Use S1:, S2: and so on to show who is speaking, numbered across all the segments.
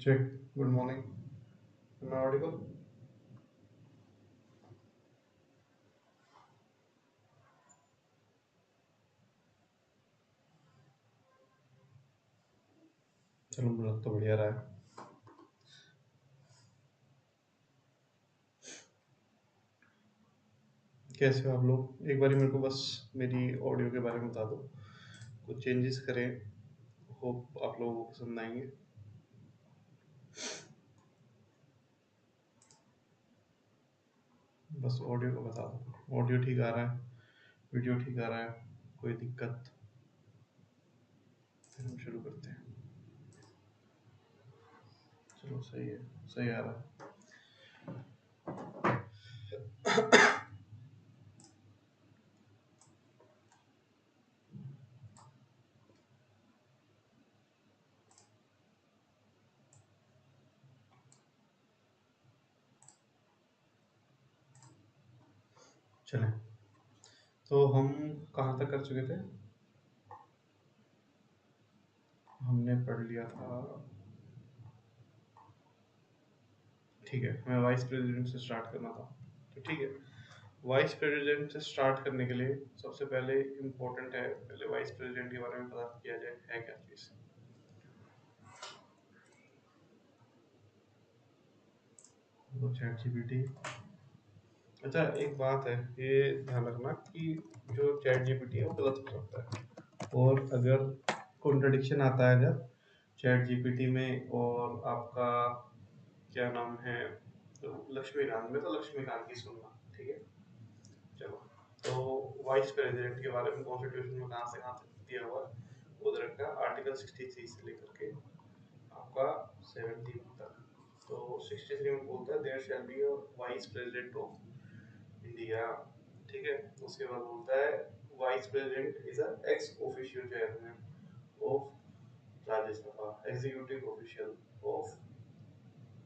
S1: Check. Good morning. Am I audible? चलो मुझे तो बढ़िया रहा है। कैसे हो आप लोग? एक बारी मेरे को बस मेरी ऑडियो के बारे में बता दो, कुछ चेंजेस करें, होप आप लोगों को पसंद आएंगे। बस ऑडियो को बता दो, ऑडियो ठीक आ रहा है, वीडियो ठीक आ रहा है, कोई दिक्कत? फिर हम शुरू करते हैं। चलो सही है, सही आ रहा है। चलें, तो हम कहाँ तक कर चुके थे? हमने पढ़ लिया था, ठीक है, हमें वाइस प्रेसिडेंट से स्टार्ट करना था। तो ठीक है, वाइस प्रेसिडेंट से स्टार्ट करने के लिए सबसे पहले इम्पोर्टेंट है, पहले वाइस प्रेसिडेंट के बारे में पता किया जाए है क्या चीज़। तो चैट जीपीटी, अच्छा एक बात है, ये ध्यान रखना कि जो चैट जीपीटी है वो गलत हो सकता है, और अगर कॉन्ट्रडिक्शन आता है अगर चैट जीपीटी में और आपका क्या नाम है तो लक्ष्मीकांत में, तो लक्ष्मीकांत की सुनना, ठीक है। चलो, तो वाइस प्रेसिडेंट के बारे में कॉन्स्टिट्यूशन में कहाँ से कहाँ तक दिया हुआ है, उधर का आर्टिकल 63 से लेकर के आपका 70 तक। तो 63 में बोलता है there shall be a vice president of India, ठीक है। उसके बाद बोलता है vice president is a ex officio chairman of Rajya Sabha, executive official of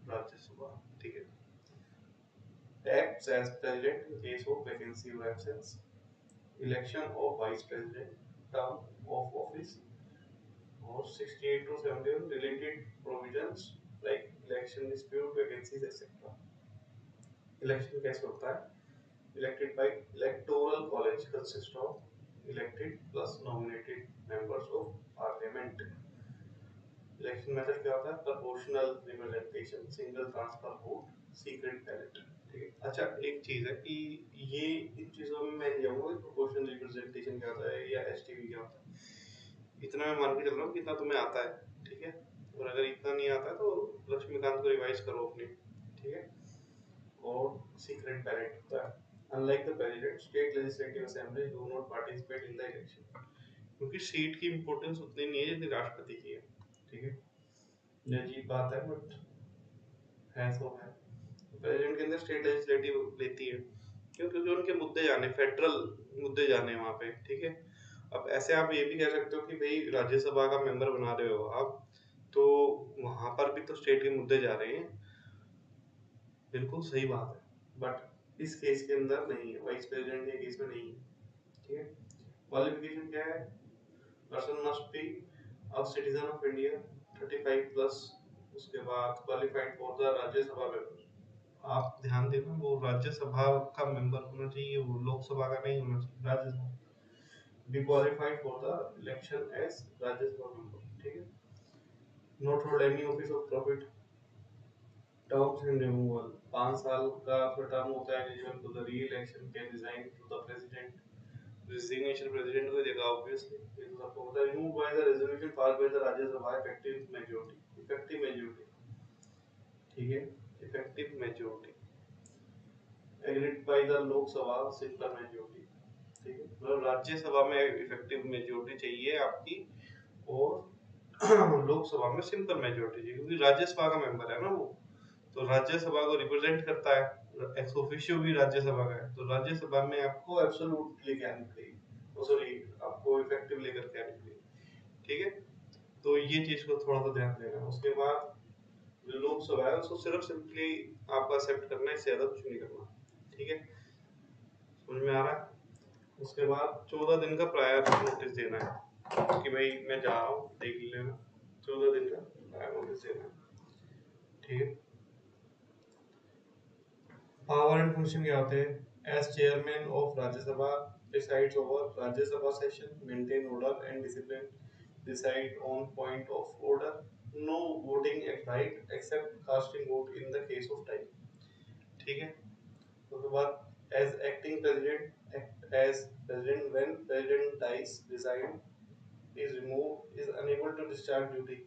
S1: Rajya Sabha, ठीक है। Acts as president in case of vacancy or absence, election of vice president, term of office, और 68 to 71 related provisions like election dispute, vacancies, etc. Election कैसे होता है? Elected by electoral college consist of elected plus nominated members of parliament. Election method क्या होता है? Proportional representation, single transfer vote, secret ballot. ठीक है। अच्छा एक चीज है कि ये इन चीजों में मैं नहीं जाऊंगा कि प्रोपोर्शनल रिप्रेजेंटेशन क्या होता है या एसटीवी क्या होता है, इतना मैं मान के चल रहा हूँ कि इतना तुम्हें आता है, ठीक है। और अगर इतना नहीं आता है तो लक्ष्मीकांत को रिवाइज करो अपनी, ठीक है। और सीक्रेट बैलेट होता है, unlike the president state legislative assembly do not participate in the election, क्योंकि सीट की इंपॉर्टेंस उतनी नहीं है जितनी राष्ट्रपति की है, ठीक है। ये अजीब बात है बट है, सो है। प्रेसिडेंट के अंदर स्टेट लेजिस्लेटिव लेती है, क्यों? क्योंकि उनके मुद्दे जाने, फेडरल मुद्दे जाने वहाँ पे, ठीक है। अब ऐसे आप ये भी कह सकते हो कि भाई राज्यसभा का मेंबर बना रहे हो आप, तो वहाँ पर भी तो स्टेट के मुद्दे जा रहे हैं, बिल्कुल सही बात है, बट इस केस के अंदर नहीं है, वाइस प्रेसिडेंट के केस में नहीं है, ठीक है। क्वालिफिकेशन क्या है? Person must be a citizen of India 35 plus, उसके बाद qualified for the Rajya Sabha member. आप ध्यान देना, वो राज्यसभा का मेंबर होना चाहिए, वो लोकसभा का नहीं होना चाहिए, Rajya Sabha. Be qualified for the election as Rajya Sabha member, ठीक है। Not hold any office of profit, terms and removal, 5 साल का आपका टर्म होता है eligible to the re election, can resign to the president. Resignation president को देगा ऑब्वियसली, ये तो सबको पता है। Remove by the resolution pass by the Rajya Sabha effective majority, effective majority, ठीक है, effective majority agreed by the Lok Sabha simple majority, ठीक है। मतलब राज्यसभा में इफेक्टिव मेजॉरिटी चाहिए आपकी, और लोकसभा में सिंपल मेजॉरिटी चाहिए, क्योंकि राज्यसभा का मेंबर है ना वो, तो राज्यसभा को रिप्रेजेंट करता है। एक्स ऑफिशियो भी राज्यसभा का है, तो राज्यसभा में आपको एब्सोल्यूट लेके आनी पड़ेगी, सॉरी आपको इफेक्टिव लेकर के आनी पड़ेगी, ठीक है। तो ये चीज को थोड़ा सा ध्यान देना। उसके बाद जो लोकसभा है उसको सिर्फ सिंपली आपको एक्सेप्ट करना है, इससे ज्यादा कुछ नहीं करना, ठीक है। समझ में आ रहा है? उसके बाद 14 दिन का प्रायर नोटिस देना है कि भाई मैं जा रहा हूँ, देख लेना, 14 दिन का प्रायर नोटिस देना है। ठीक है। पावर एंड फंक्शन क्या होते हैं? As chairman of Rajya Sabha presides over Rajya Sabha session, maintain order and discipline, decide on point of order, no voting at right except casting vote in the case of time. ठीक है। उसके बाद as acting president act as president when president dies, resign, is removed, is unable to discharge duty.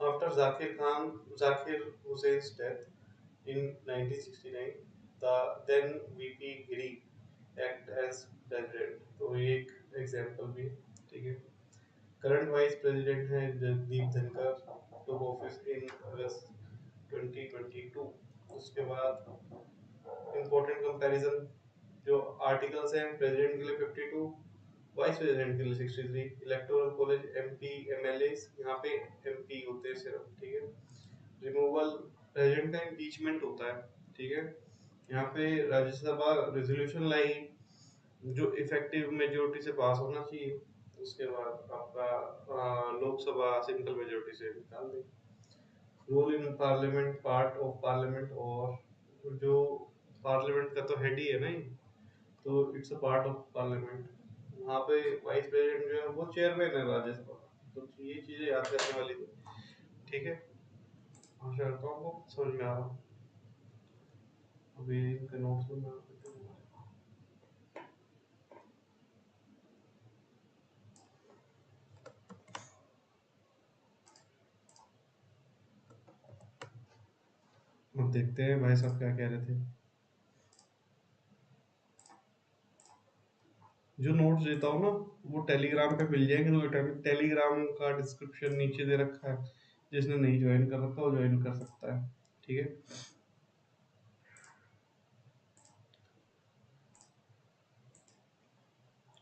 S1: After Zakir Hussein's death in 1969, the then VP Giri act as president. तो ये एक example भी, ठीक है। करंट वाइस प्रेसिडेंट है जगदीप धनखड़, टुक office in अगस्त 2022। उसके बाद important comparison, जो आर्टिकल्स हैं, प्रेसिडेंट के लिए 52, वाइस प्रेसिडेंट के लिए 63। इलेक्टोरल कॉलेज एमपी एमएलए, यहाँ पे एमपी होते हैं सिर्फ, ठीक है। रिमूवल, प्रेसिडेंट का इम्पीचमेंट होता है, ठीक है। यहाँ पे राज्यसभा रेजोल्यूशन लाई जो इफेक्टिव मेजोरिटी से पास होना चाहिए, उसके बाद आपका लोकसभा सिंपल मेजोरिटी से निकाल दें। Role in parliament, part of parliament, और जो पार्लियामेंट का तो हेड ही है ना ये, तो it's a part of parliament. वहाँ पे वाइस प्रेसिडेंट जो है वो चेयरमैन है राज्यसभा का। तो ये चीजें याद करने वाली थी, ठीक है। आशा करता हूँ आपको समझ में आ रहा। अभी इनके नोट्स में अब देखते हैं भाई साहब क्या कह रहे थे। जो नोट्स देता हूँ ना, वो टेलीग्राम पे मिल जाएंगे, तो टेलीग्राम का डिस्क्रिप्शन नीचे दे रखा है, जिसने नहीं ज्वाइन कर रखा वो ज्वाइन कर सकता है, ठीक है।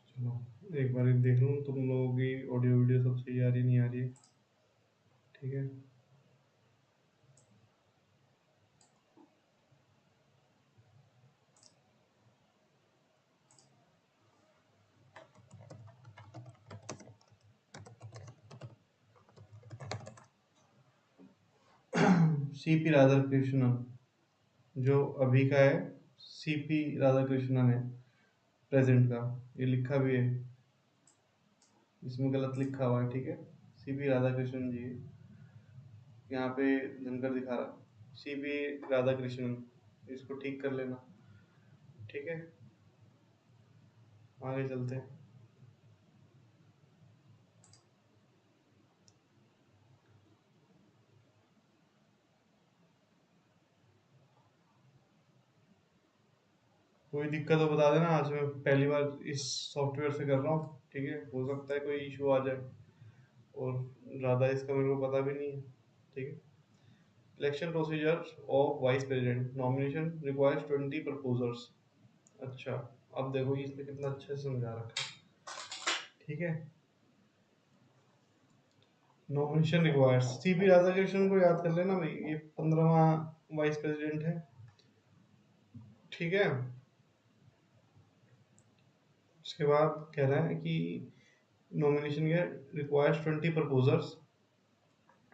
S1: चलो एक बार देख लूँ तुम लोगों की ऑडियो वीडियो सब सही आ रही नहीं आ रही है, ठीक है। सीपी राधाकृष्णन जो अभी का है, सीपी राधाकृष्णन है प्रेजेंट का, ये लिखा भी है, इसमें गलत लिखा हुआ है, ठीक है। सीपी राधाकृष्णन जी, यहाँ पे धनकर दिखा रहा, सीपी राधाकृष्णन, इसको ठीक कर लेना, ठीक है। आगे चलते हैं। कोई दिक्कत हो बता देना, आज मैं पहली बार इस सॉफ्टवेयर से कर रहा हूँ, ठीक है। हो सकता है कोई इशू आ जाए, और ज़्यादा इसका मेरे को पता भी नहीं है, ठीक है। Election procedure of vice president, nomination requires 20 proposers. अच्छा, अब देखो इसने कितना अच्छे से समझा रखा है, ठीक है। नॉमिनेशन रिक्वायर्स, सीपी राधाकृष्णन को याद कर लेना भाई, ये 15वां वाइस प्रेसिडेंट है, ठीक है। उसके बाद कह रहा है कि नॉमिनेशन के रिक्वायर्स 20 प्रपोजर्स,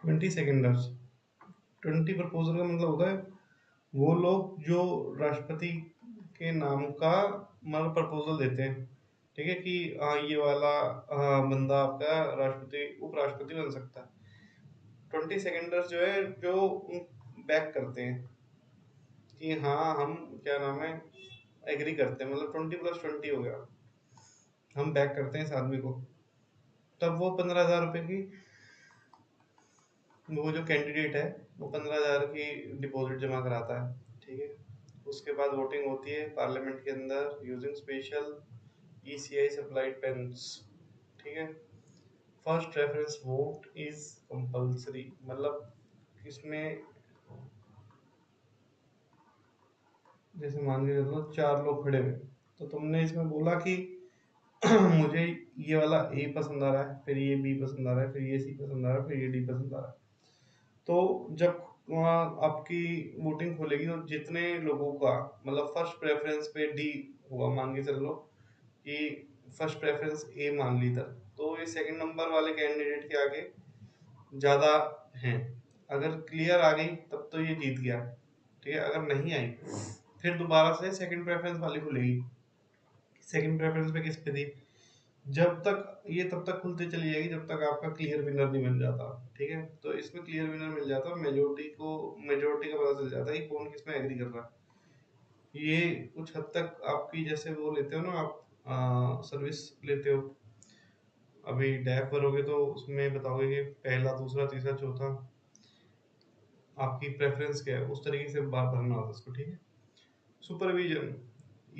S1: 20 सेकेंडर्स। 20 प्रपोजर का मतलब होता है वो लोग जो राष्ट्रपति के नाम का मतलब प्रपोजल देते हैं, ठीक है, कि ये वाला बंदा आपका राष्ट्रपति उपराष्ट्रपति बन सकता है। 20 सेकेंडर्स जो है, जो बैक करते हैं कि हाँ हम क्या नाम है एग्री करते हैं, मतलब 20+20 हो गया, हम बैक करते हैं इस आदमी को, तब वो 15,000 रुपये की, वो जो कैंडिडेट है वो 15,000 की डिपॉजिट जमा कराता है, ठीक है। उसके बाद वोटिंग होती है पार्लियामेंट के अंदर using special ECI supplied pens, ठीक है। First reference vote is compulsory, मतलब इसमें जैसे मान के चलो 4 लोग खड़े हुए, तो तुमने इसमें बोला कि मुझे ये वाला ए पसंद आ रहा है, फिर ये बी पसंद आ रहा है, फिर ये सी पसंद आ रहा है, फिर ये डी पसंद आ रहा है। तो जब वहाँ आपकी वोटिंग खोलेगी तो जितने लोगों का मतलब फर्स्ट प्रेफरेंस पे डी हुआ, मान के चल लो कि फर्स्ट प्रेफरेंस ए मान ली था, तो ये सेकंड नंबर वाले कैंडिडेट के आगे ज़्यादा हैं, अगर क्लियर आ गई तब तो ये जीत गया, ठीक है। अगर नहीं आई फिर दोबारा से सेकंड प्रेफरेंस वाली खुलेगी। सेकंड प्रेफरेंस पे किस पे थी, जब तक ये तब तक खुलते चली जाएगी जब तक आपका क्लियर विनर नहीं बन जाता, ठीक है। तो इसमें क्लियर विनर मिल जाता है, मेजोरिटी का पता चल जाता है कि कौन किस में एग्री कर रहा है। ये कुछ हद तक आपकी, जैसे वो लेते हो ना आप सर्विस लेते हो, अभी डैप भरोगे तो उसमें बताओगे कि पहला दूसरा तीसरा चौथा आपकी प्रेफरेंस क्या है, उस तरीके से बात भरना होता है उसको, ठीक है। सुपरविजन,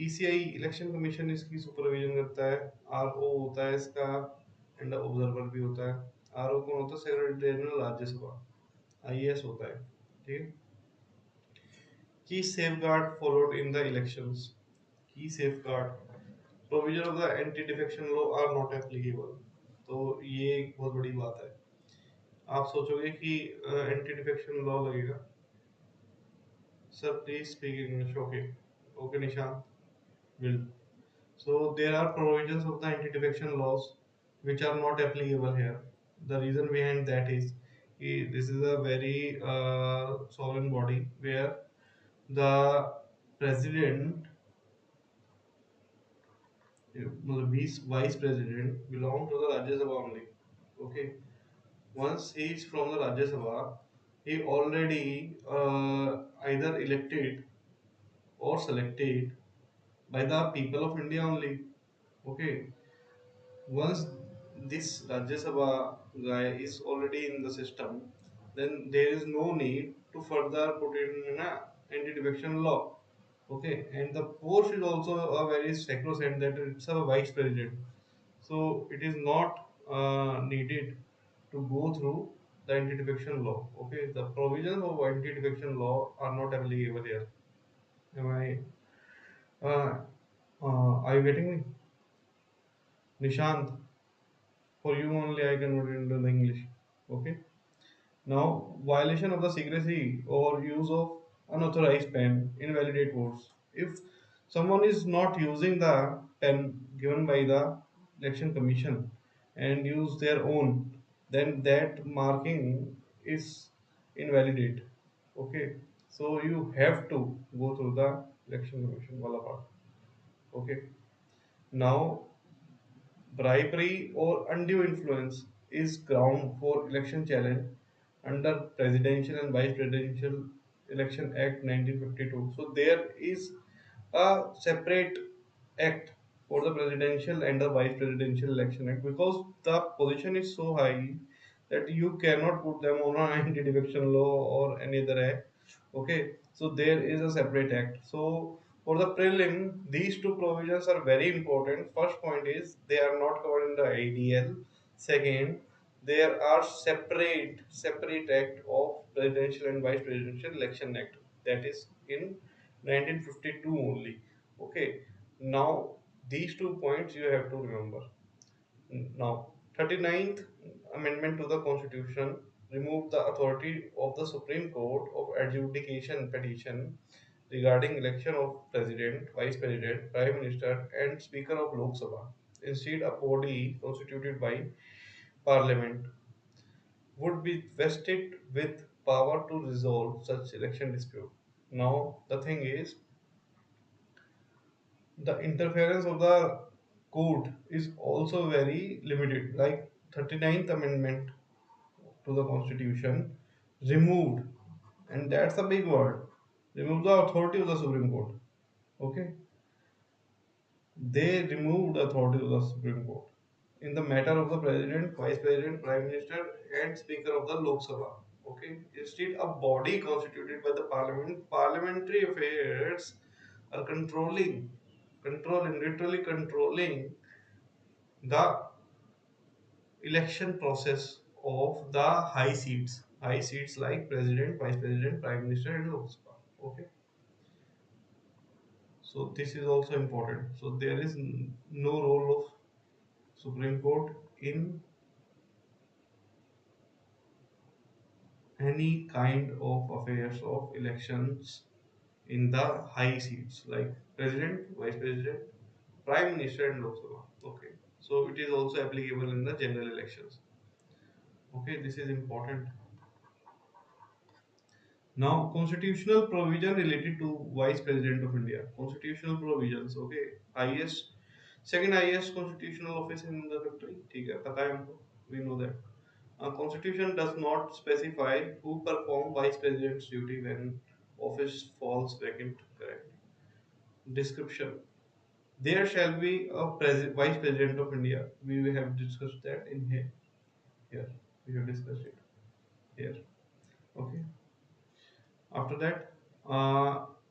S1: ईसीआई इलेक्शन कमीशन इसकी सुपरविजन करता है। आरओ होता है इसका, एंड ऑब्जर्वर भी होता है। आरओ कौन होता है, सेक्रेटरी जनरल राज्यसभा, आईएएस होता है, ठीक है। Key safeguard followed in the elections, key safeguard, provision of the anti defection law are not applicable. तो ये एक बहुत बड़ी बात है। आप सोचोगे कि एंटी डिफेक्शन लॉ लगेगा, sir please speak English, okay, okay Nishant, will. So there are provisions of the anti-defection laws which are not applicable here. The reason behind that is this is a very sovereign body where the president, vice president belong to the Rajya Sabha only. Okay, once he is from the Rajya Sabha, he already either elected or selected by the people of India only. Okay, once this Rajya Sabha guy is already in the system, then there is no need to further put in an anti-defection law. Okay, and the post is also a very sacrosanct that it's a vice president, so it is not needed to go through the anti-defection law. Okay, the provisions of anti-defection law are not applicable here. Am I? Uh, are you getting me, Nishant? For you only, I converted into the English. Okay. Now, violation of the secrecy or use of unauthorized pen invalidate votes. If someone is not using the pen given by the election commission and use their own, then that marking is invalidate. Okay. So you have to go through the election commission wala part. Okay. Now, bribery or undue influence is ground for election challenge under Presidential and Vice Presidential Election Act 1952. So there is a separate act for the presidential and the vice presidential election act, because the position is so high that you cannot put them on an anti-defection law or any other act. Okay, so there is a separate act. So for the prelim, these two provisions are very important. First point is they are not covered in the IDL. Second, there are separate act of presidential and vice presidential election act, that is in 1952 only. Okay, now these 2 points you have to remember. Now, 39th Amendment to the Constitution removed the authority of the Supreme Court of adjudication petition regarding election of President, Vice President, Prime Minister and Speaker of Lok Sabha. Instead, a body constituted by Parliament would be vested with power to resolve such election dispute. Now, the thing is, the interference of the court is also very limited. Like 39th Amendment to the Constitution removed, and that's a big word, remove the authority of the Supreme Court. Okay, they removed the authority of the Supreme Court in the matter of the President, Vice President, Prime Minister, and Speaker of the Lok Sabha. Okay, instead, a body constituted by the Parliament, parliamentary affairs are literally controlling the election process of the high seats like president, vice president, prime minister, and Lok Sabha. Okay, so this is also important. So there is no role of Supreme Court in any kind of affairs of elections in the high seats like president, vice president, prime minister, and Lok Sabha. Okay, so it is also applicable in the general elections. Okay, this is important. Now, constitutional provision related to Vice President of India. Constitutional provisions, okay. Highest, second highest constitutional office in the country. ठीक है, पता है हमको. We know that. Constitution does not specify who perform Vice President's duty when office falls vacant. Correct. Description. There shall be a Vice President of India. We have discussed that in here. Here. We have discussed it. Here. Okay. After that,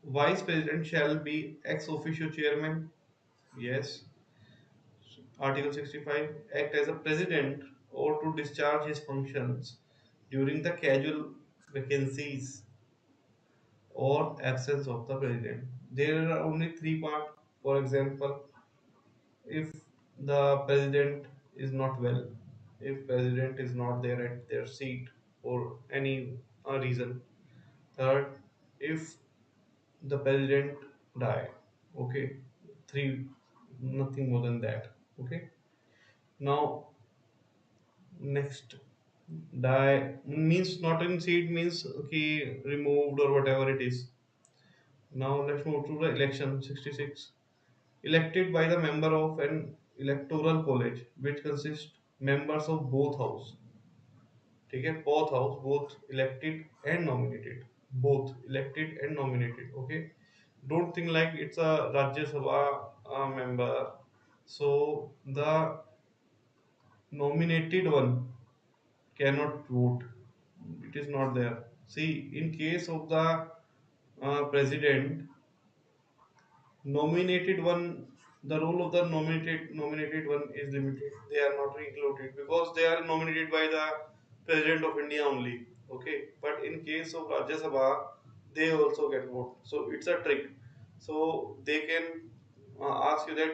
S1: Vice President shall be ex-officio chairman. Yes. Article 65. Act as a president or to discharge his functions during the casual vacancies or absence of the president. There are only three parts. For example, if the president is not well, if president is not there at their seat for any reason. Third, if the president die. Okay, three, nothing more than that. Okay. Now next, die means not in seat means okay removed or whatever it is. Now let's move to the election 66. Elected by the member of an electoral college which consists members of both house. ठीक है, both house, both elected and nominated, both elected and nominated. Okay, don't think like it's a Rajya Sabha member. So the nominated one cannot vote. It is not there. See, in case of the president, nominated one, the role of the nominated one is limited. They are not included because they are nominated by the president of India only. Okay, but in case of Rajya Sabha, they also can vote. So it's a trick. So they can ask you that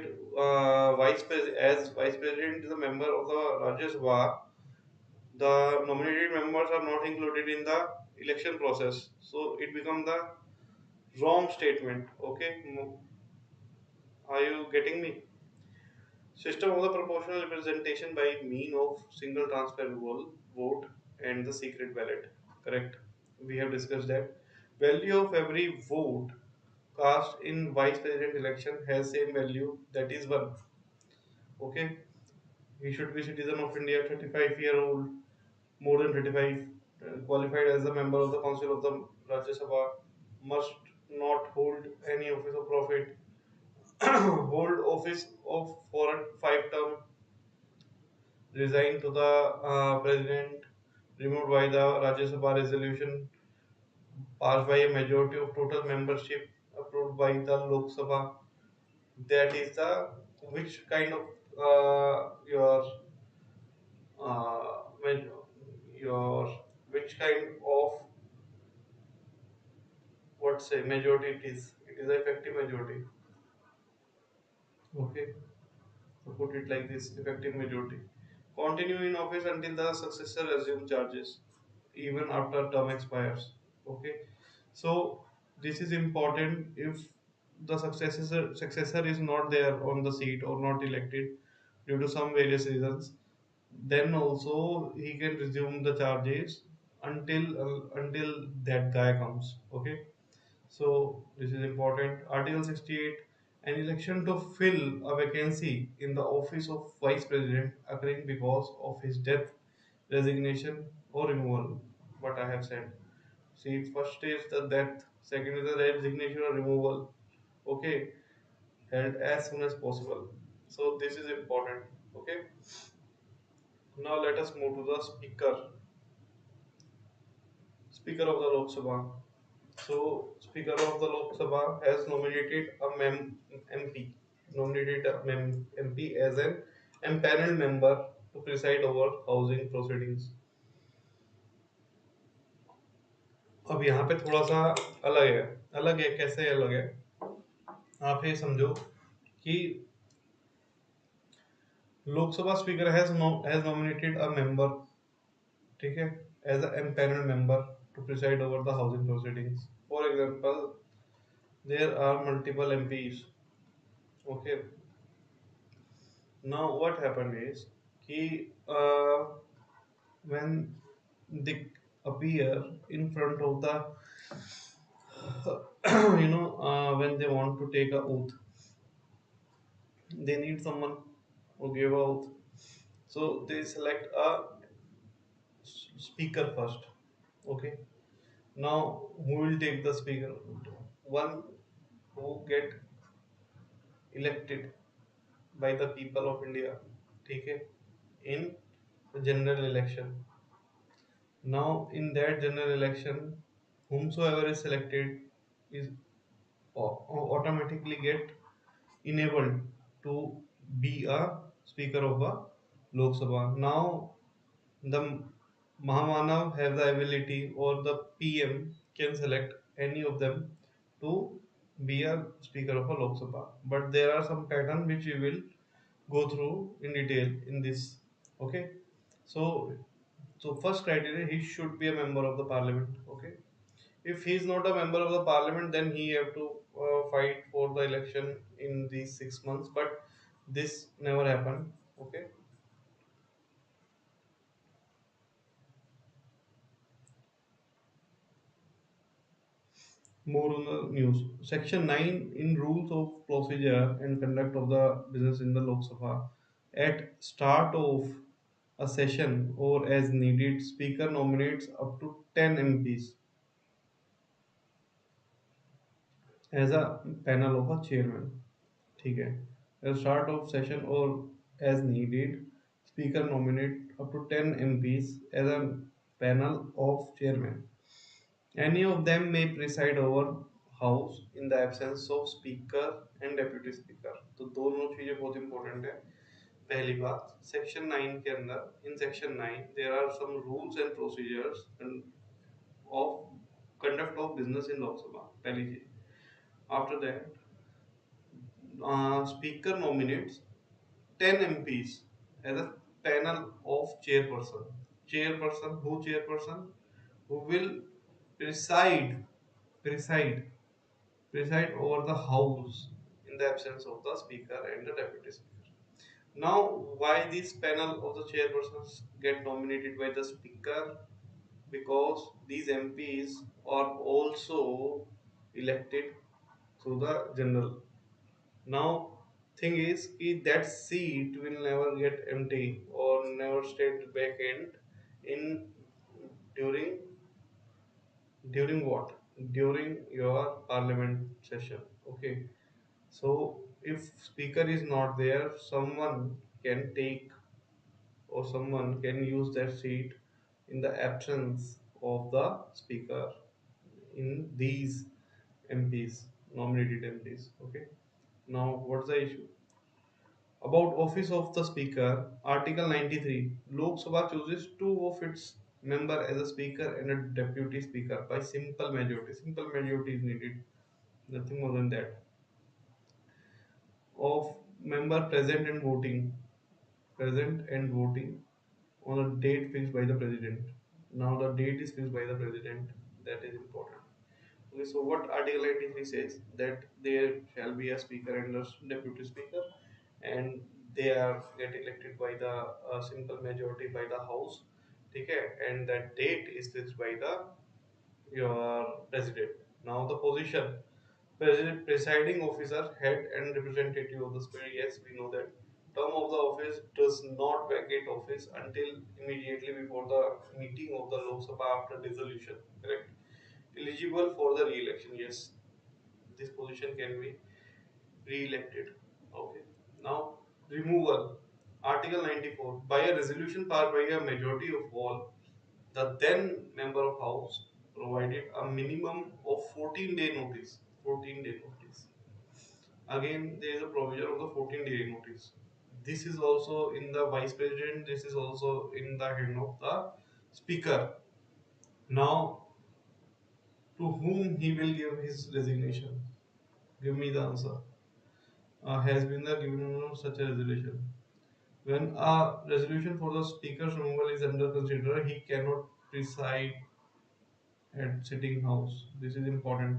S1: as vice president is a member of the Rajya Sabha, the nominated members are not included in the election process. So it becomes the wrong statement. Okay, are you getting me? System of the proportional representation by mean of single transferable vote and the secret ballot. Correct. We have discussed that. Value of every vote cast in vice president election has same value, that is 1. Okay. He should be citizen of India, 35-year-old, more than 35, qualified as a member of the council of the Rajya Sabha, must not hold any office of profit, hold office of for a 5 term, resign to the president, removed by the Rajya Sabha resolution, passed by a majority of total membership, approved by the Lok Sabha. That is the which kind of when your which kind of what say majority it is. It is a effective majority. Okay, so put it like this: effective majority. Continue in office until the successor assumes charges, even after term expires. Okay, so this is important. If the successor is not there on the seat or not elected due to some various reasons, then also he can resume the charges until that guy comes. Okay, so this is important. Article 68. An election to fill a vacancy in the office of vice president occurring because of his death, resignation, or removal. What I have said. See, first is the death, second is the resignation or removal. Okay, held as soon as possible. So this is important. Okay. Now let us move to the speaker of the Lok Sabha. So, Speaker of the Lok Sabha has nominated a MP, nominated a MP as an empaneled member to preside over housing proceedings. अब यहाँ पे थोड़ा सा अलग है कैसे अलग है आप ये समझो कि Lok Sabha speaker has nominated a member, ठीक है, as an empaneled member to preside over the housing proceedings. For example, there are multiple MPs. Okay, now what happened is कि when the appear in front of the when they want to take a oath, they need someone who give a oath. So they select a speaker first. Okay. Now who will take the speaker? One who get elected by the people of India. Okay. In the general election. Now in that general election, whomsoever is selected is automatically get enabled to be a speaker of a Lok Sabha. Now the Mahamanav have the ability, or the PM can select any of them to be a speaker of a Lok Sabha. But there are some pattern which we will go through in detail in this. Okay. So first criteria, he should be a member of the parliament. Okay. If he is not a member of the parliament, then he have to fight for the election in these 6 months. But this never happened. Okay. More on the news. Section 9 in rules of procedure and conduct of the business in the Lok Sabha. At start of a session or as needed, speaker nominates up to 10 MPs as a panel of a chairman. ठीक है. At start of session or as needed, speaker nominate up to 10 MPs as a panel of chairman. Any of them may preside over house in the absence of speaker and deputy speaker. तो दोनों चीजें बहुत important है. पहली बात, section 9 के अंदर, in section 9 there are some rules and procedures of conduct of business in Lok Sabha. पहली चीज. After that, speaker nominates 10 MPs as a panel of chairperson. Chairperson, who chairperson? Who will preside, preside, preside over the house in the absence of the speaker and the deputy speaker. Now, why this panel of the chairpersons get nominated by the speaker? Because these MPs are also elected through the general. Now, thing is that seat will never get empty or never stay vacant in during what? During your parliament session. Okay. So if speaker is not there, someone can take, or someone can use that seat in the absence of the speaker in these MPs, nominated MPs. Okay. Now what's the issue? About office of the speaker, Article 93. Lok Sabha chooses two of its member as a speaker and a deputy speaker by simple majority. Simple majority is needed, nothing more than that. Of member present and voting on a date fixed by the president. Now the date is fixed by the president. That is important. Okay, so what Article 83 says, that there shall be a speaker and a deputy speaker, and they are get elected by the simple majority by the house. Okay, and that date is fixed by the your president. Now the position, president, presiding officer, head and representative of the spirit. Yes, we know that. Term of the office does not vacate office until immediately before the meeting of the Lok Sabha after dissolution. Correct. Eligible for the re-election. Yes, this position can be re-elected. Okay. Now removal. Article 94. By a resolution passed by a majority of all, the then member of House provided a minimum of 14-day notice. 14-day notice. Again, there is a provision of the 14-day notice. This is also in the vice president. This is also in the hand of the speaker. Now, to whom he will give his resignation? Give me the answer. Has been the given of such a resolution. When a resolution for the speaker's removal is under consideration, he cannot preside at sitting house. This is important.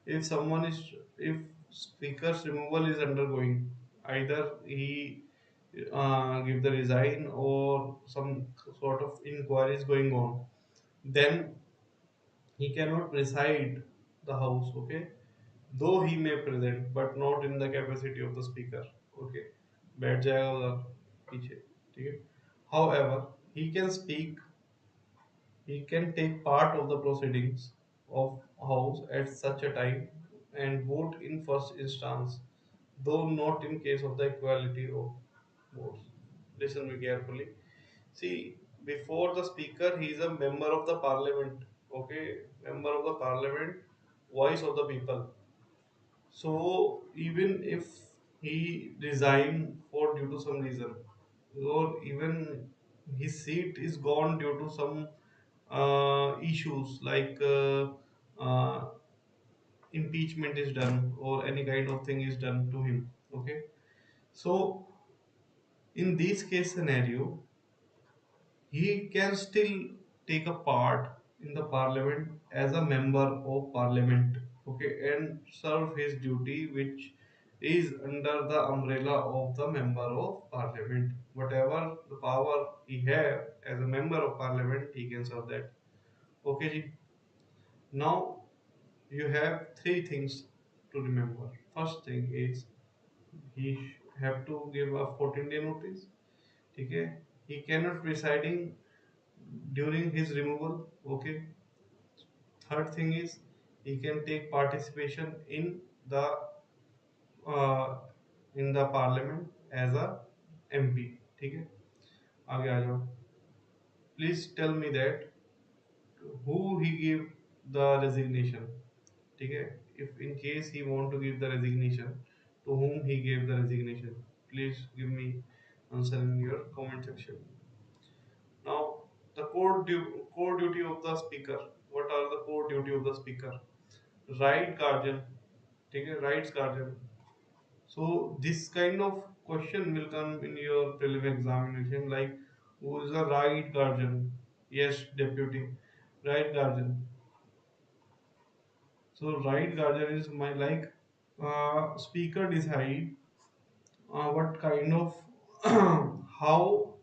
S1: If someone is, if speaker's removal is undergoing, either he give the resign or some sort of inquiry is going on. then he cannot preside the house, okay, though he may present but not in the capacity of the speaker, okay, बैठ जाएगा उधर पीछे, ठीक है. However, he can speak, he can take part of the proceedings of house at such a time and vote in first instance, though not in case of the equality of votes. Listen me carefully. See, before the speaker, he is a member of the parliament. Okay, member of the parliament, voice of the people. So even if he resign for due to some reason, or even his seat is gone due to some issues like impeachment is done or any kind of thing is done to him. Okay, so in this case scenario, he can still take a part in the parliament as a member of parliament, okay, and serve his duty which is under the umbrella of the member of parliament. Whatever the power he have as a member of parliament, he can serve that. Okay ji. Now you have three things to remember. First thing is he have to give a 14-day notice. Okay, he cannot presiding during his removal. Okay. Third thing is he can take participation the uh, in the parliament as a MP. ठीक है. आगे आ जाओ. Please tell me that who he gave the resignation. ठीक है. If in case he want to give the resignation, to whom he gave the resignation. Please give me answer in your comment section. Now, the core duty of the speaker. What are the core duty of the speaker? Right guardian. ठीक है, rights guardian. So this kind of question will come in your prelim examination, like who is the right guardian? Yes, deputy. Right guardian. So right guardian is my like speaker decide what kind of how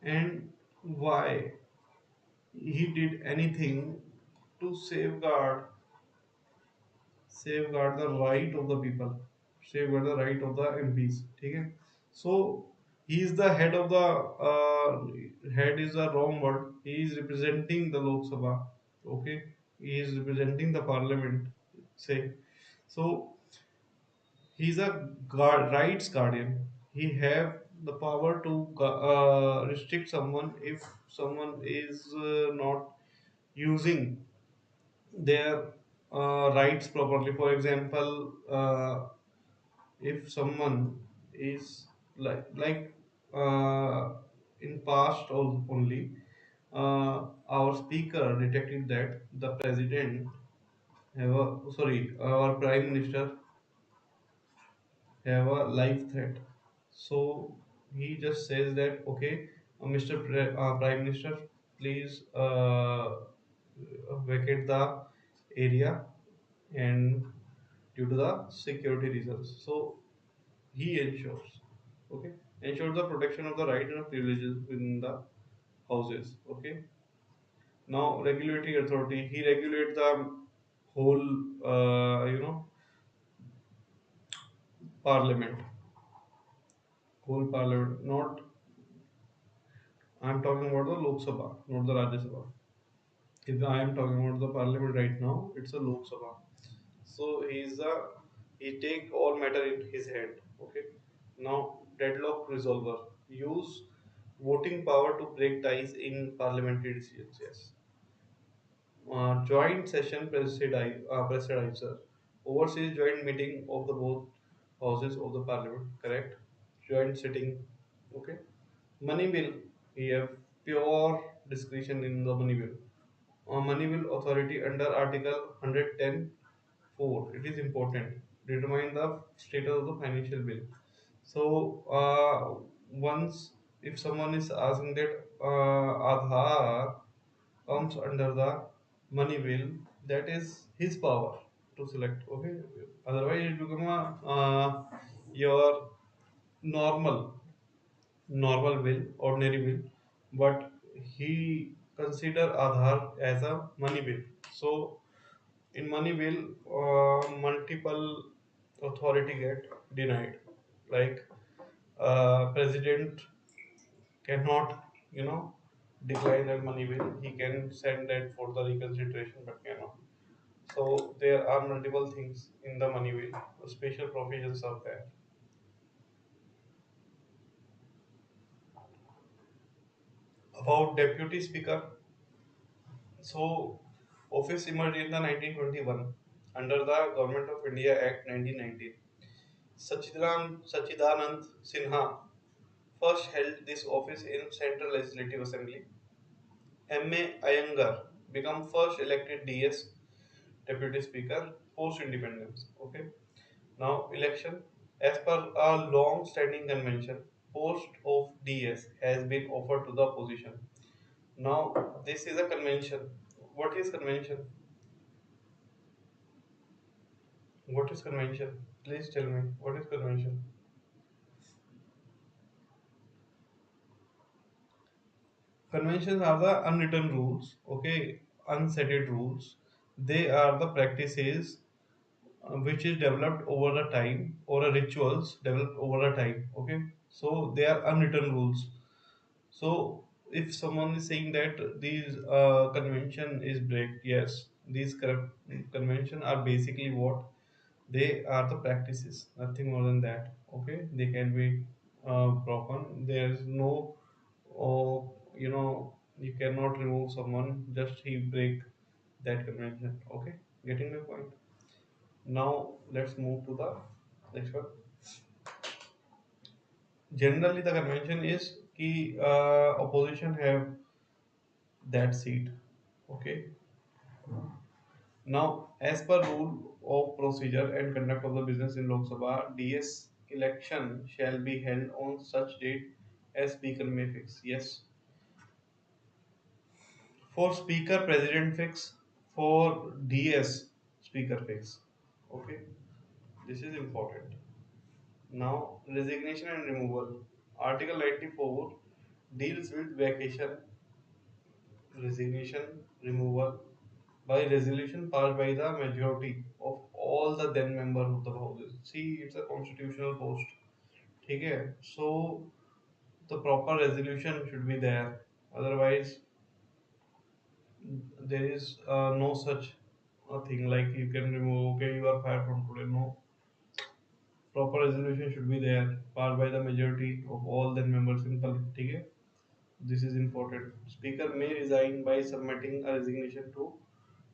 S1: and why he did anything to safeguard the right of the people, safeguard the right of the MPs. ठीक है. So he is the head of the head is a wrong word. He is representing the Lok Sabha. Okay, he is representing the parliament. Say so. He is a rights guardian. He have the power to restrict someone if someone is not using their rights properly. For example, if someone is like in past only, our speaker detected that the president have a sorry our prime minister have a life threat. So he just says that okay, Mr. Prime Minister, please vacate the area and due to the security reasons. So he ensures the protection of the right and privileges within the houses. Okay. Now regulatory authority, he regulates the whole parliament, whole parliament. Not I'm talking about the Lok Sabha, not the Rajya Sabha. If I am talking about the parliament right now, it's a Lok Sabha. So he take all matter in his hand. Okay. Now deadlock resolver, use voting power to break ties in parliamentary decisions. Yes. Joint session presidizer, oversees joint meeting of the both houses of the parliament. Correct. Joint sitting. Okay. Money bill, we have pure discretion in the money bill. Money bill authority under Article 110(4). It is important. Determine the status of the financial bill. So once if someone is asking that Aadhaar comes under the money bill, that is his power to select. Okay. Otherwise, it become your normal bill, ordinary bill, but he consider Aadhaar as a money bill. So in money bill, multiple authority get denied. Like president cannot, decline that money bill. He can send that for the reconsideration, but cannot. So there are multiple things in the money bill. Special provisions are there. About deputy speaker, so office emerged in the 1921 under the Government of India Act 1919. Sachidanand Sinha first held this office in Central Legislative Assembly. M.A. Iyengar became first elected DS Deputy Speaker post independence. Okay. Now election. As per a long-standing convention, post of DS has been offered to the opposition. Now this is a convention. What is convention? What is convention? Please tell me. What is convention? Conventions are the unwritten rules, okay, unsettled rules. They are the practices which is developed over the time, or a rituals developed over a time, okay. So they are unwritten rules. So if someone is saying that these convention is break, yes, these convention are basically what they are, the practices, nothing more than that. Okay, they can be broken. There is no, you cannot remove someone just he break that convention. Okay, getting my point. Now let's move to the next one. Generally, the convention is कि opposition have that seat. Okay. Now, as per rule of procedure and conduct of the business in Lok Sabha, DS election shall be held on such date as speaker may fix. Yes. For speaker, president fix. For DS, speaker fix. Okay. This is important. Now, resignation and removal. Article 94 deals with vacation, resignation, removal by resolution passed by the majority of all the then members of the houses. See, it's a constitutional post. Okay, so the proper resolution should be there. Otherwise, there is no such a thing like you can remove. Okay, you are fired from today. No, proper resolution should be there, passed by the majority of all then members in public. Okay, this is important. Speaker may resign by submitting a resignation to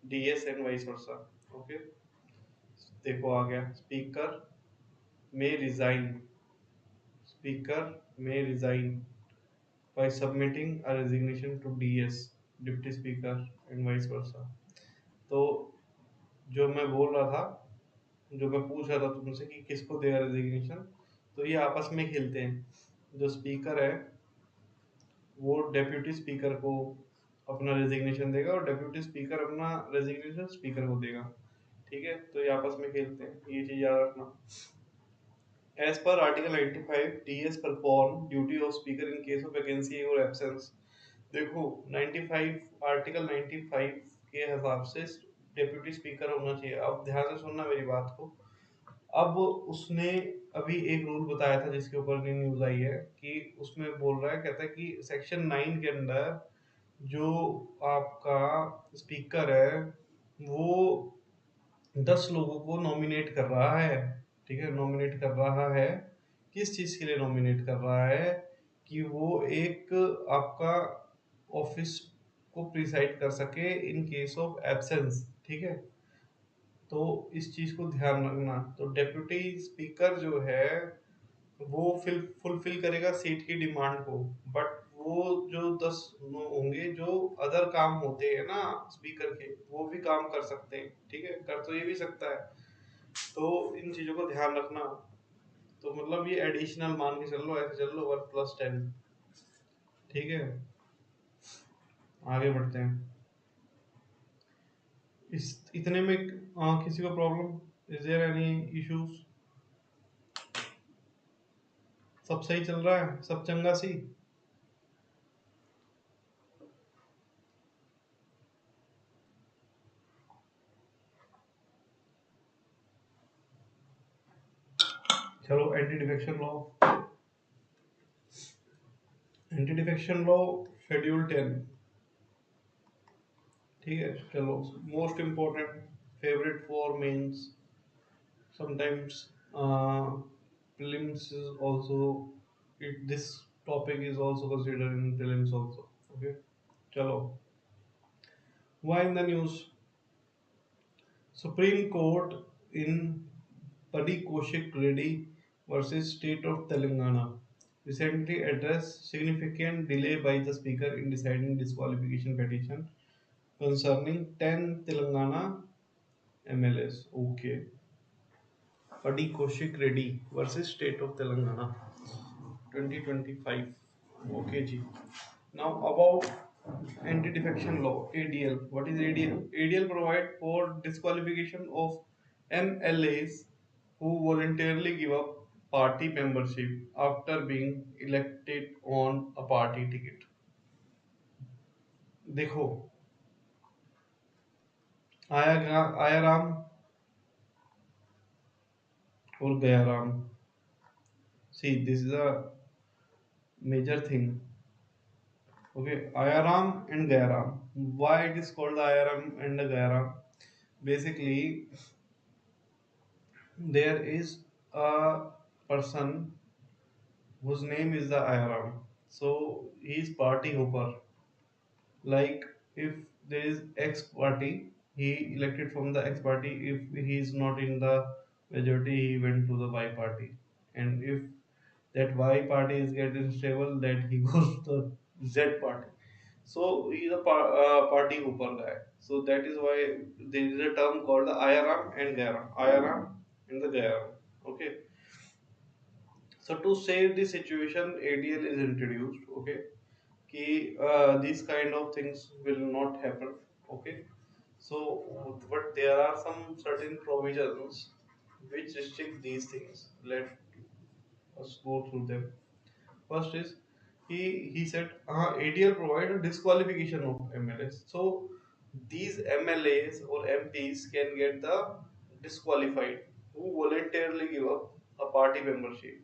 S1: DS and vice versa. Okay, देखो आ गया speaker may resign. Speaker may resign by submitting a resignation to DS, Deputy Speaker, and vice versa. तो जो मैं बोल रहा था, जो मैं पूछ रहा था तुमसे कि किसको देगा रेजिग्नेशन, तो ये आपस में खेलते हैं. जो स्पीकर है वो डेप्यूटी स्पीकर को अपना रेजिग्नेशन देगा और डेप्यूटी स्पीकर अपना रेजिग्नेशन स्पीकर को देगा. ठीक है, तो ये आपस में खेलते हैं, ये चीज याद रखना. As per Article 95, TS perform duty of speaker in case of vacancy or absence. देखो 95 आर्टिकल 95 के हिसाब से डेप्यूटी स्पीकर होना चाहिए. अब ध्यान से सुनना मेरी बात को. अब उसने अभी एक रूल बताया था जिसके ऊपर न्यूज आई है कि उसमें बोल रहा है, कहता है कि सेक्शन 9 के अंदर जो आपका स्पीकर है वो 10 लोगों को नॉमिनेट कर रहा है. ठीक है, नॉमिनेट कर रहा है. किस चीज के लिए नॉमिनेट कर रहा है? कि वो एक आपका ऑफिस को प्रिसाइड कर सके इन केस ऑफ एब्सेंस. ठीक है, तो इस चीज को ध्यान रखना. तो डेप्यूटी स्पीकर जो है वो फुलफिल करेगा सीट की डिमांड को, बट वो जो 10 होंगे जो अदर काम होते हैं ना स्पीकर के, वो भी काम कर सकते हैं. ठीक है, कर तो ये भी सकता है. तो इन चीजों को ध्यान रखना. तो मतलब ये एडिशनल मान के चल लो, ऐसे चल लो 1+10. ठीक है, आगे बढ़ते हैं. इस इतने में किसी को problem, is there any issues? सब सही चल रहा है, सब चंगा सी. चलो एंटी डिफेक्शन लॉ शेड्यूल 10। ठीक है, चलो most important, favourite for mains, sometimes prelims is also, this topic is also considered in prelims also. Okay, chalo, why in the news? Supreme Court in Paddy Koshik Reddy versus State of Telangana recently addressed significant delay by the Speaker in deciding disqualification petition concerning 10 Telangana MLAs. Okay. Paddy Koshik Reddy versus State of Telangana 2025. Okay, ji. Now about anti-defection law, ADL. What is ADL? ADL provide for disqualification of MLAs who voluntarily give up party membership after being elected on a party ticket. देखो, आया राम और गया Ram. See, this is a major thing. Okay, Ayaram and Gayaram. Why it is called the Ayaram and the Gayaram? Basically, there is a person whose name is the Ayaram. So he is party hopper. Like if there is X party, he elected from the X party. If he is not in the majority, he went to the Y party. And if that Y party is getting stable, that he goes to the Z party. So he is a party hooper guy. So that is why there is a term called the Ayaram and Gayaram. Ayaram and the Gayaram. Okay. So to save the situation, ADL is introduced. Okay. These kind of things will not happen. Okay. So, but there are some certain provisions which restrict these things. Let us go through them. First is, he said ADL provide a disqualification of MLAs. So these MLAs or MPs can get the disqualified who voluntarily give up a party membership.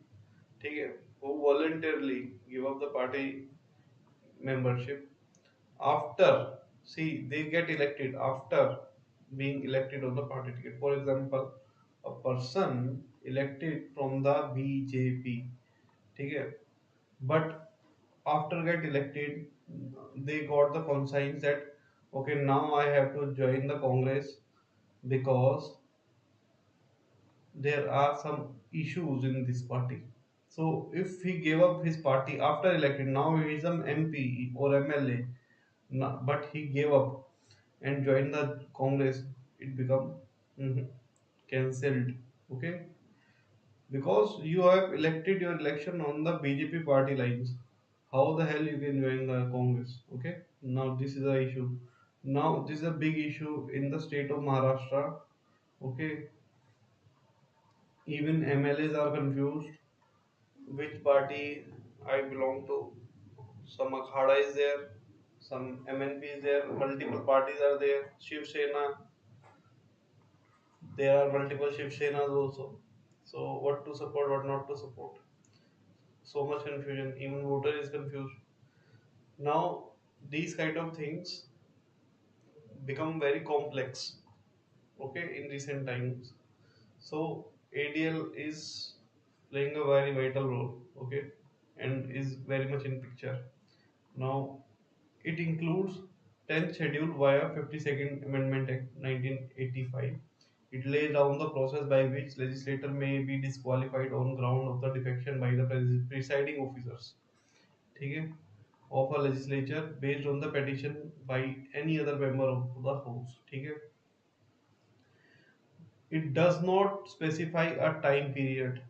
S1: ठीक है, who voluntarily give up the party membership after, see, they get elected after being elected on the party ticket. For example, a person elected from the BJP, ठीक है, but after get elected they got the conscience that okay, now I have to join the Congress because there are some issues in this party. So if he gave up his party after elected, now he is an MP or MLA, but he gave up and joined the Congress, it become mhm, cancelled. Okay, because you have elected your election on the BJP party lines. How the hell you can join the Congress? Okay, now this is the issue. Now this is a big issue in the state of Maharashtra. Okay, even MLAs are confused which party I belong to. Some Akhada is there, some MNP is there, multiple parties are there. Shiv Sena, there are multiple Shiv Senas also. So what to support, what not to support? So much confusion. Even voter is confused. Now these kind of things become very complex. Okay, in recent times. So ADL is playing a very vital role. Okay, and is very much in picture. Now it includes 10th schedule via 52nd Amendment Act 1985. It lays down the process by which legislator may be disqualified on ground of the defection by the presiding officers. ठीक है, of a legislature based on the petition by any other member of the house. ठीक है, it does not specify a time period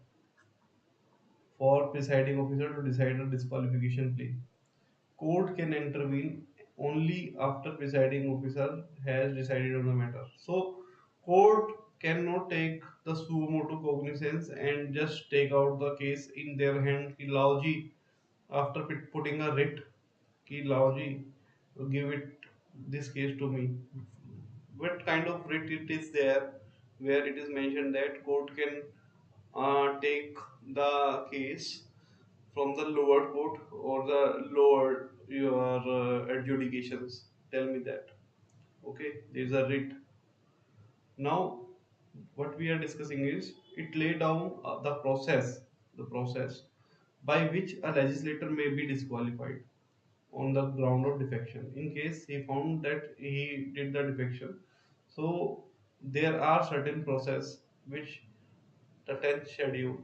S1: for presiding officer to decide a disqualification plea. Court can intervene only after presiding officer has decided on the matter. So, court cannot take the suo motu cognizance and just take out the case in their hand. Ki lao ji, after putting a writ, ki lao ji, give it this case to me. What kind of writ it is there where it is mentioned that court can take the case from the lower court or the lower your adjudications. Tell me that. Okay, there is a writ. Now, what we are discussing is it lay down the process by which a legislator may be disqualified on the ground of defection in case he found that he did the defection. So there are certain process which the 10th schedule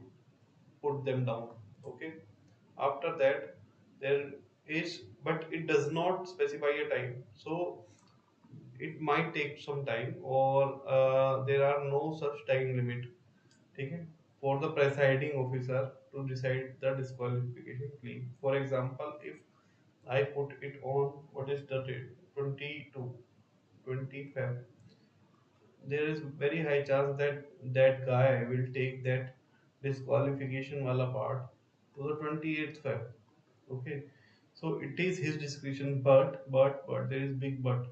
S1: put them down. Okay, after that there is, but it does not specify a time, so it might take some time, or there are no such time limit. Okay, for the presiding officer to decide the disqualification claim. For example, if I put it on, what is the date, 22 20 Feb, there is very high chance that that guy will take that disqualification wala part to the 28th Feb. Okay, so it is his discretion, but there is big but.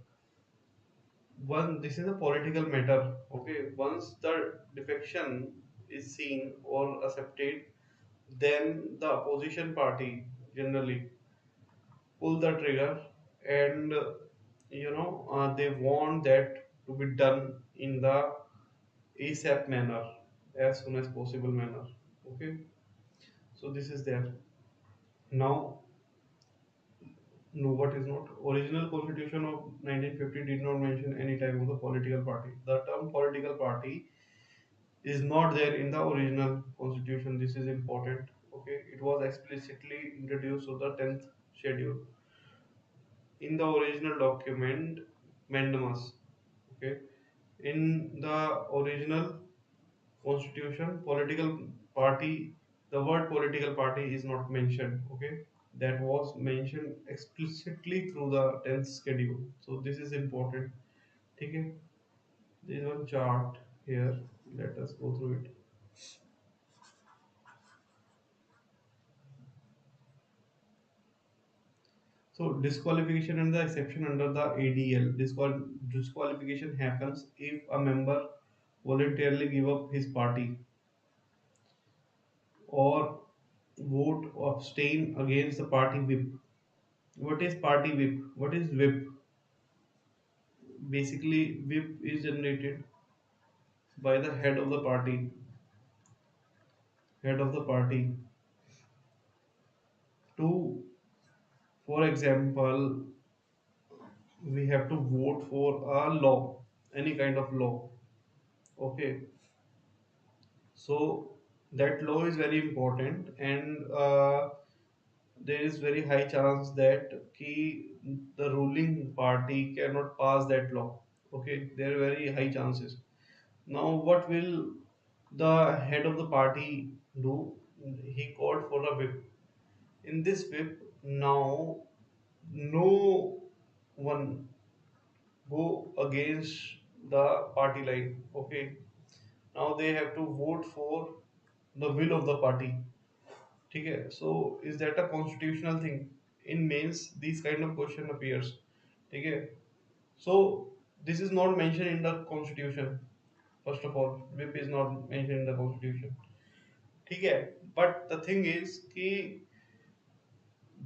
S1: One, this is a political matter. Okay, once the defection is seen or accepted, then the opposition party generally pull the trigger, and they want that to be done in the ASAP manner, as soon as possible manner. Okay, so this is there. Now, no, what is not? Original constitution of 1950 did not mention any type of the political party. The term political party is not there in the original constitution. This is important. Okay, it was explicitly introduced to the 10th schedule in the original document mandamus. Okay, in the original constitution, political party, the word political party is not mentioned. Okay, that was mentioned explicitly through the 10th schedule, so this is important. Okay, there is one chart here, let us go through it. So disqualification and the exception under the ADL. Disqualification happens if a member voluntarily give up his party or vote or abstain against the party whip. What is party whip? What is whip? Basically, whip is generated by the head of the party to, for example, we have to vote for a law, any kind of law. Okay, so that law is very important, and there is very high chance that the ruling party cannot pass that law. Okay, there are very high chances. Now, what will the head of the party do? He called for a whip. In this whip, now no one go against the party line. Okay, now they have to vote for the will of the party. ठीक है, so is that a constitutional thing? In mains these kind of question appears. ठीक है, so this is not mentioned in the constitution. First of all, whip is not mentioned in the constitution. ठीक है, but the thing is कि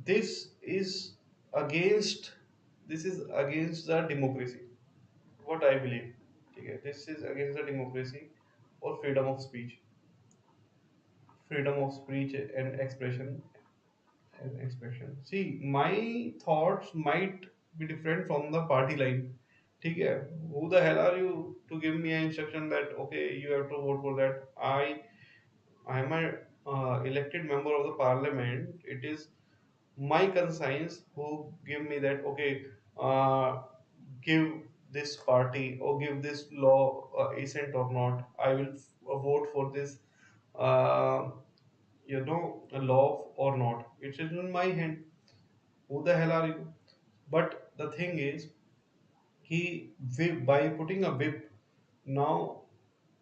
S1: this is against this is against the democracy, what I believe. ठीक है, this is against the democracy or freedom of speech and expression. See, my thoughts might be different from the party line. ठीक है, who the hell are you to give me an instruction that okay you have to vote for that? I am a elected member of the parliament. It is my conscience who give me that okay, uh, give this party or give this law assent or not. I will vote for this uh, a law or not. It is in my hand. Who the hell are you? But the thing is, by putting a whip, now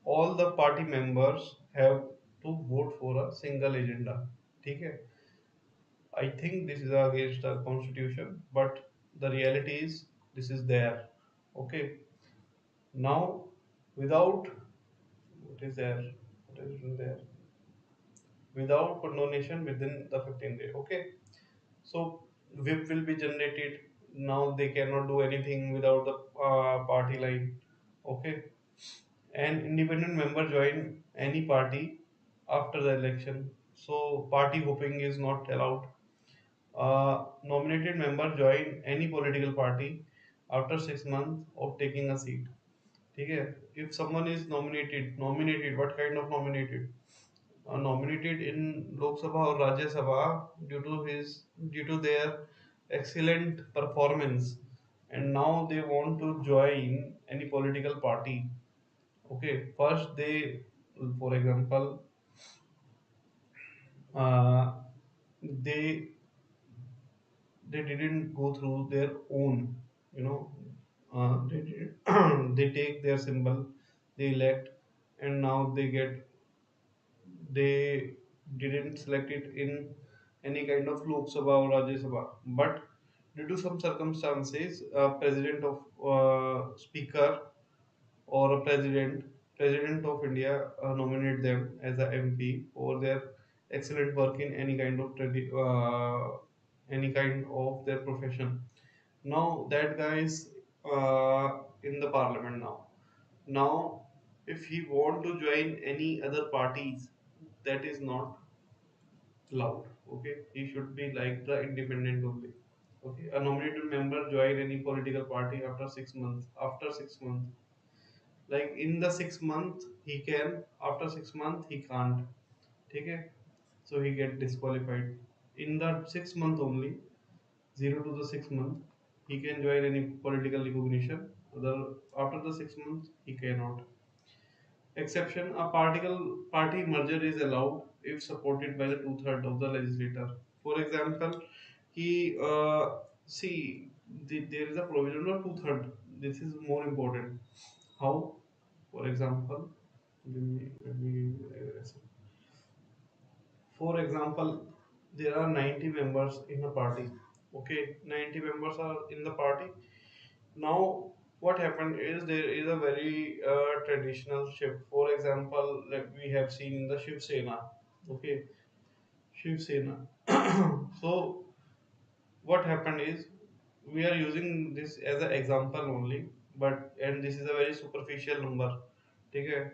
S1: all the party members have to vote for a single agenda. Okay? I think this is against the constitution, but the reality is this is there. Okay. Now, without what is there? What is written there? without condonation within the 15 day. Okay, so whip will be generated. Now they cannot do anything without the party line. Okay, an independent member join any party after the election. So party hopping is not allowed. Nominated member join any political party after 6 months of taking a seat. ठीक है, if someone is nominated, what kind of nominated? Nominated in Lok Sabha or Rajya Sabha due to their excellent performance, and now they want to join any political party. Okay, first they, for example, uh, they they didn't go through their own, you know, they didn't they take their symbol, they elect, and now they didn't select it in any kind of Lok Sabha or Rajya Sabha, but due to some circumstances, president of speaker or a president of India nominate them as a MP for their excellent work in any kind of their profession. Now that guy is in the parliament now. Now, if he want to join any other parties, that is not allowed. Okay, he should be like the independent only. Okay, a nominated member join any political party after 6 months. After 6 months, like in the 6 month he can, after 6 month he can't. Okay, so he get disqualified. In the 6 month only, 0 to the 6 month, he can join any political recognition. Other after the 6 months he cannot. Exception: a particle party merger is allowed if supported by the two-thirds of the legislator. For example, he see there is a provision of two-thirds. This is more important. How? For example, for example, there are 90 members in a party. Okay, 90 members are in the party. Now, what happened is there is a very traditional shift. For example, like we have seen in the Shiv Sena. Okay, Shiv Sena. So, what happened is we are using this as an example only, but and this is a very superficial number. Okay,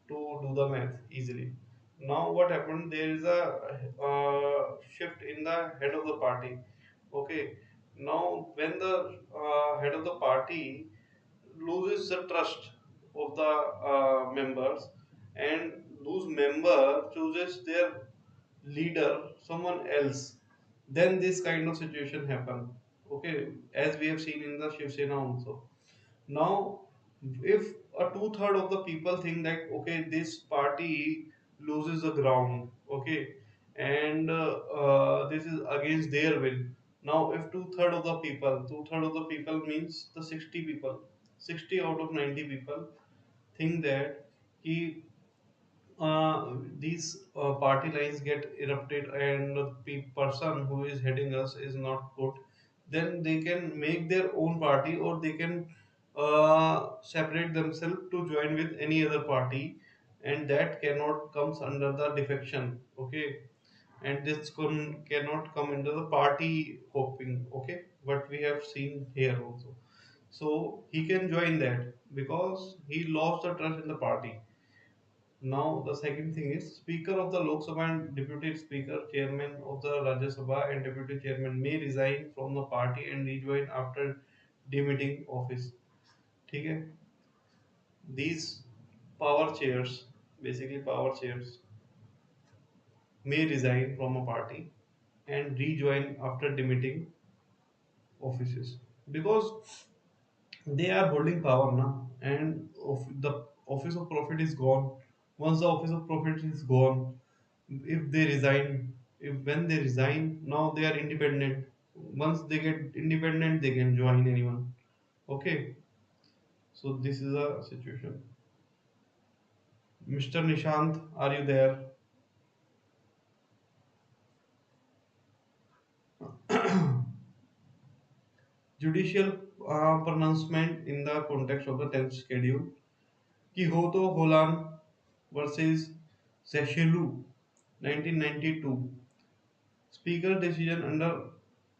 S1: to do the math easily. Now, what happened? There is a shift in the head of the party. Okay, now when the head of the party loses the trust of the members, and those member chooses their leader someone else, then this kind of situation happen. Okay, as we have seen in the Shiv Sena also. Now, if a two-third of the people think that okay, this party loses the ground, okay, and this is against their will. Now, if two-third of the people means the 60 people, 60 out of 90 people think that he these party lines get erupted and the person who is heading us is not good, then they can make their own party, or they can separate themselves to join with any other party, and that cannot comes under the defection. Okay, and this cannot come under the party hopping. Okay, what we have seen here also. So he can join that because he lost the trust in the party. Now, the second thing is Speaker of the Lok Sabha and Deputy Speaker, Chairman of the Rajya Sabha and Deputy Chairman may resign from the party and rejoin after demitting office. ठीक है? These power chairs, basically power chairs, may resign from a party and rejoin after demitting offices, because they are holding power now, and the office of profit is gone. Once the office of profit is gone, if they resign, if when they resign, now they are independent. Once they get independent, they can join anyone. Okay, so this is a situation. Mr. Nishant, are you there? Judicial pronouncement in the context of the 10th schedule. Ki ho to Holan versus Seshelu. 1992, Speaker decision under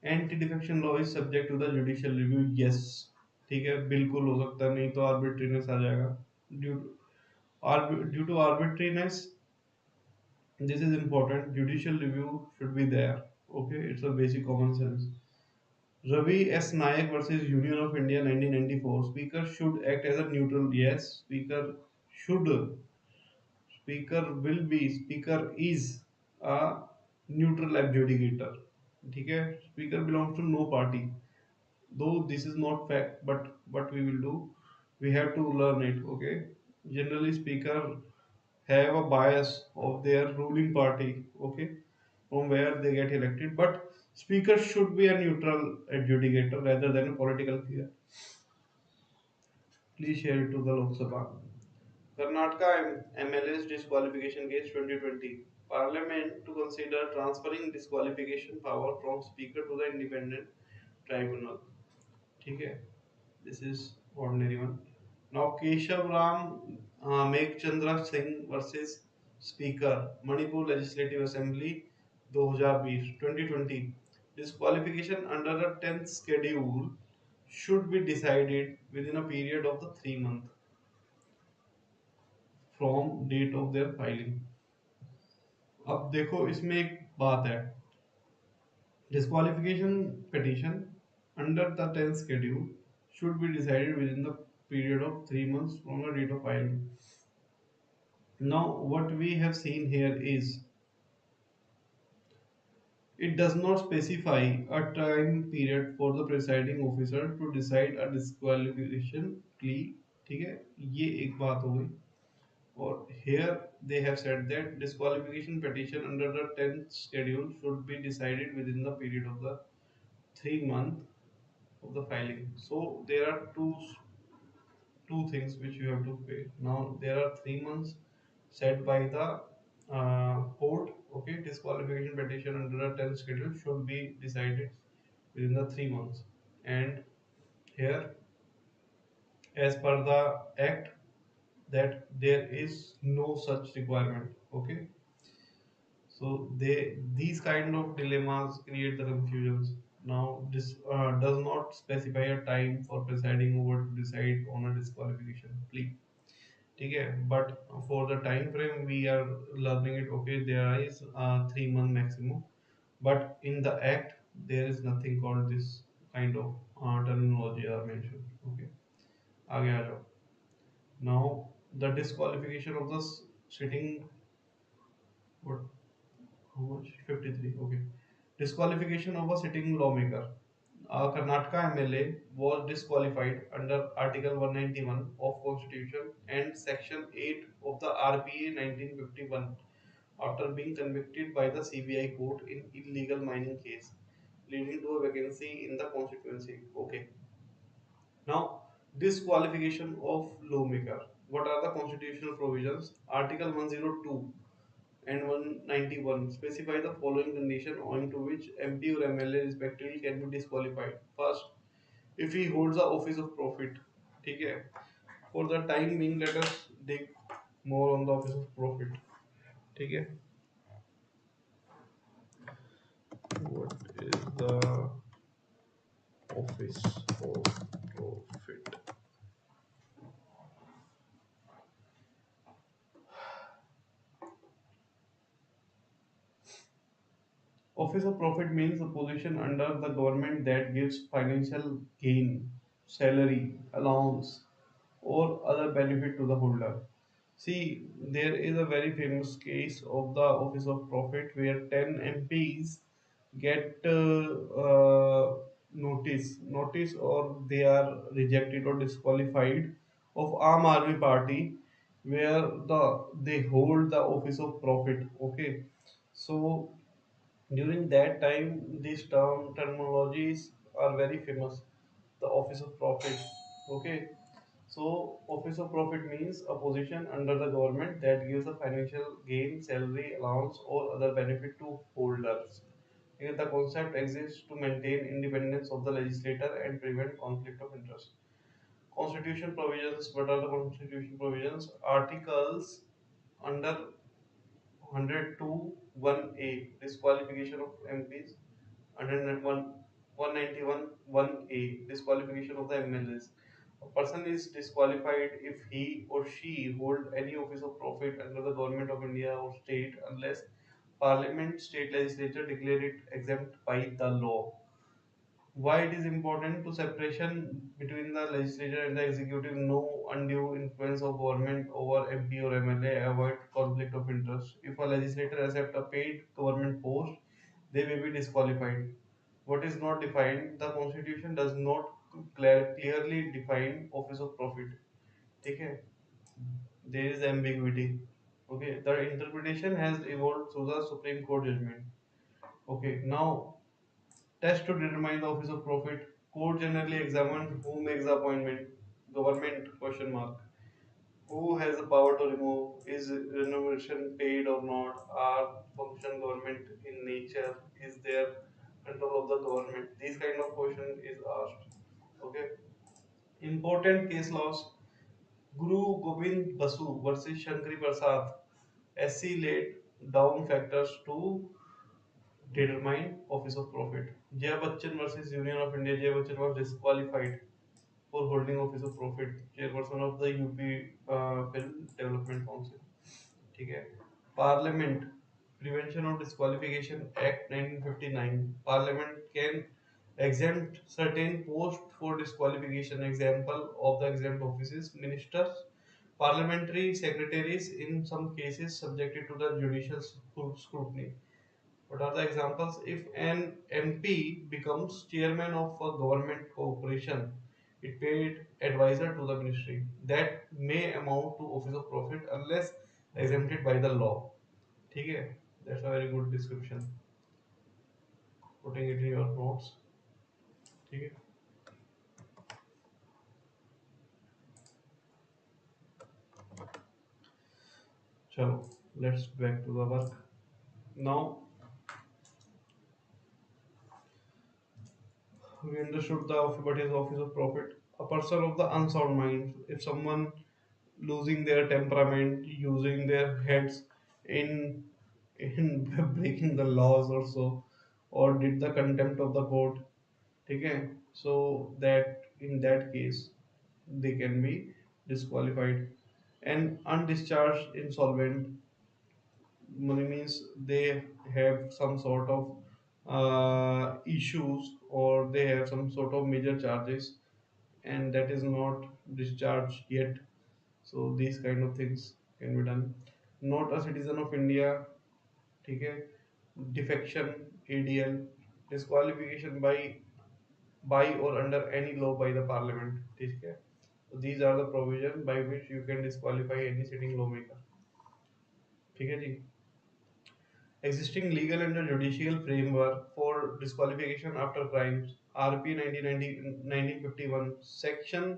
S1: Anti-Defection Law is subject to the judicial review. Yes, ठीक है, बिल्कुल हो सकता है, नहीं तो arbitrariness आ जाएगा. Due to arbitrariness, this is important. Judicial review should be there. Okay, it's a basic common sense. Ravi S. Nayak versus Union of India 1994. Speaker should act as a neutral. Yes, should. Speaker is a neutral adjudicator. ठीक है, Speaker belongs to no party. Though this is not fact, but what we will do, we have to learn it. Okay, generally Speaker have a bias of their ruling party. Okay, from where they get elected, but Speaker should be a neutral adjudicator rather than a political figure. Please share it to the Lok Sabha. Karnataka MLA's disqualification case 2020. Parliament to consider transferring disqualification power from Speaker to the independent tribunal. ठीक है, this is ordinary one. Now Keshav Ram Meghchandra Singh versus Speaker Manipur Legislative Assembly 2020 2020. Disqualification under the 10th schedule should be decided within a period of the 3 month from date of their filing. अब देखो इसमें एक बात है, disqualification petition under the 10th schedule should be decided within the period of 3 months from the date of filing. Now, what we have seen here is it does not specify a time period for the presiding officer to decide a disqualification plea. ठीक है, ये एक बात हो गई. Or here they have said that disqualification petition under the 10th schedule should be decided within the period of the 3 month of the filing. So there are two things which you have to pay. Now there are 3 months set by the court. Okay, disqualification petition under the 10th schedule should be decided within the 3 months. And here, as per the act, that there is no such requirement. Okay, so these kind of dilemmas create the confusions. Now this does not specify a time for presiding over to decide on a disqualification plea. ठीक है, but for the time frame we are learning it. Okay, there is 3 month maximum, but in the act there is nothing called this kind of terminology are mentioned. Okay, आगे आ जाओ. Now the disqualification of the sitting, what, how much, 53. Okay, disqualification of a sitting lawmaker. Karnataka MLA was disqualified under Article 191 of Constitution and Section 8 of the RPA 1951 after being convicted by the CBI court in illegal mining case, leading to a vacancy in the constituency. Okay. Now, disqualification of lawmaker. What are the constitutional provisions? Article 102 and 191 specify the following condition owing to which MP or MLA respectively can be disqualified. First, if he holds the office of profit. ठीक है, for the time being let us dig more on the office of profit. ठीक है, what is the office of profit? Office of profit means a position under the government that gives financial gain, salary, allowance, or other benefit to the holder. See, there is a very famous case of the Office of Profit where 10 MPs get notice, or they are rejected or disqualified of Aam Aadmi Party, where they hold the Office of Profit. Okay, so during that time, these terminologies are very famous. The Office of Profit. Okay, so Office of Profit means a position under the government that gives a financial gain, salary, allowance, or other benefit to holders. Here, the concept exists to maintain independence of the legislator and prevent conflict of interest. Constitution provisions. What are the constitution provisions? Articles under 102 1A, disqualification of MPs. 101 191 1A, disqualification of the MLAs. A person is disqualified if he or she hold any office of profit under the government of India or state unless Parliament, state legislature declare it exempt by the law. Why it is important to separation between the legislature and the executive, no undue influence of government over MP or MLA, avoid conflict of interest. If a legislator accept a paid government post, they may be disqualified. What is not defined, the constitution does not clearly define office of profit. Okay, there is ambiguity. Okay, the interpretation has evolved through the Supreme Court judgment. Okay, now test to determine the office of profit. Court generally examine who makes the appointment. Government question mark. Who has the power to remove? Is remuneration paid or not? Are function government in nature? Is there control of the government? These kind of question is asked. Okay. Important case laws. Guru Gobind Basu versus Shankari Prasad. SC laid down factors to determine office of profit. Jaya Bachchan versus Union of India. Jaya Bachchan was disqualified for holding office of profit. Chairperson of the UP Film Development Council. ठीक है. Parliament Prevention of Disqualification Act 1959. Parliament can exempt certain posts for disqualification. Example of the exempt offices: ministers, parliamentary secretaries, in some cases subjected to the judicial scrutiny. What are the examples? If an MP becomes chairman of a government corporation, it paid advisor to the ministry. That may amount to office of profit unless exempted by the law. ठीक है? That's a very good description. Putting it in your notes. ठीक है? चलो, let's back to the work. Now we understood the what is office of profit. A person of the unsound mind. If someone losing their temperament, using their heads in breaking the laws also, or did the contempt of the court. Okay, so that in that case they can be disqualified. And undischarged insolvent money means they have some sort of issues, or they have some sort of major charges and that is not discharged yet. So these kind of things can be done. Not a citizen of India. ठीक है. Defection, ADL, disqualification by or under any law by the parliament. ठीक है. So these are the provisions by which you can disqualify any sitting lawmaker. ठीक है जी. Existing legal and judicial framework for disqualification after crimes. RP 1951 Section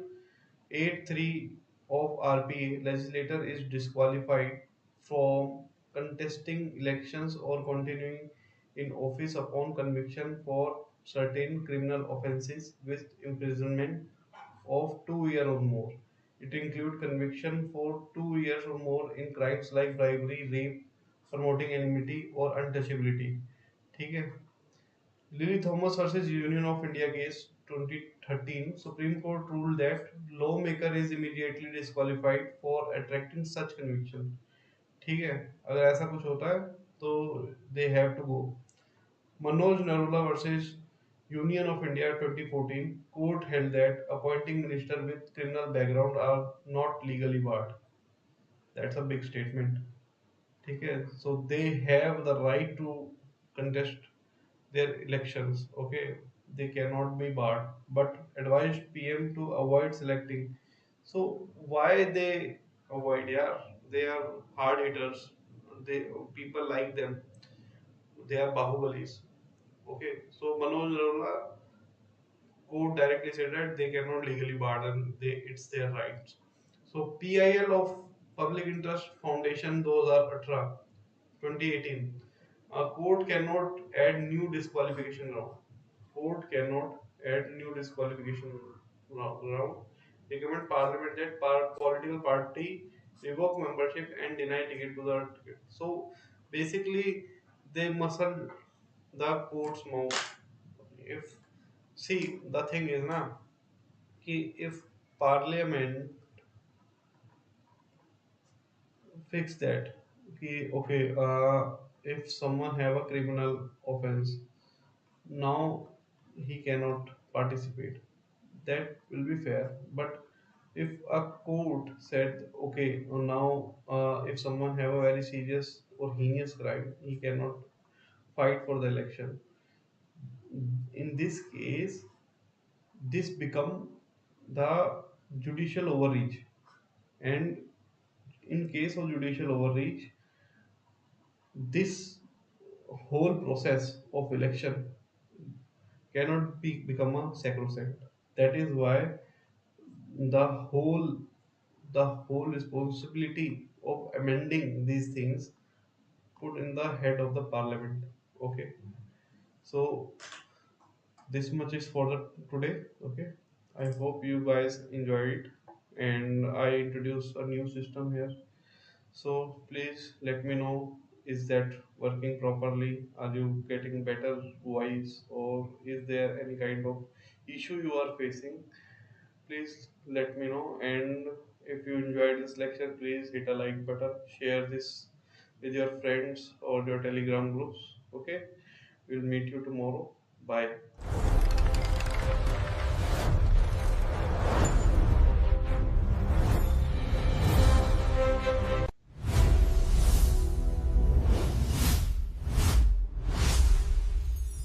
S1: 8(3) of RPA, legislator is disqualified from contesting elections or continuing in office upon conviction for certain criminal offences with imprisonment of 2 years or more. It includes conviction for 2 years or more in crimes like bribery, rape, promoting enmity or untouchability. ठीक है. Lily Thomas versus Union of India case 2013, Supreme Court ruled that lawmaker is immediately disqualified for attracting such conviction. ठीक है. अगर ऐसा कुछ होता है तो they have to go. Manoj Narula versus Union of India 2014, court held that appointing minister with criminal background are not legally barred. That's a big statement. ठीक है. So they have the right to contest their elections. Okay, they cannot be barred, but advised PM to avoid selecting. So why they avoid? Yeah, they are hard hitters. They people like them. They are bahubalis. Okay, so Manoj Arora court directly said that they cannot legally bar them. It's their rights. So PIL of Public Interest Foundation, those are ATRA 2018. A court cannot add new disqualification round. Court cannot add new disqualification round. Recommend Parliament that political party revoke membership and deny ticket to the ticket. So Basically, they muscle the court's mouth. If see the thing is na कि if parliament fix that कि okay if someone have a criminal offense, now he cannot participate, that will be fair. But if a court said okay now if someone have a very serious or heinous crime, he cannot fight for the election. In this case, this become the judicial overreach. And in case of judicial overreach, this whole process of election cannot be become a sacrosanct. That is why the whole the whole responsibility of amending these things put in the head of the parliament. Okay, so this much is for the today. Okay, I hope you guys enjoy it, and I introduce a new system here. So please let me know, is that working properly? Are you getting better voice, or is there any kind of issue you are facing? Please let me know. And if you enjoyed this lecture, please hit a like button, share this with your friends or your telegram groups. Okay, we'll meet you tomorrow. Bye.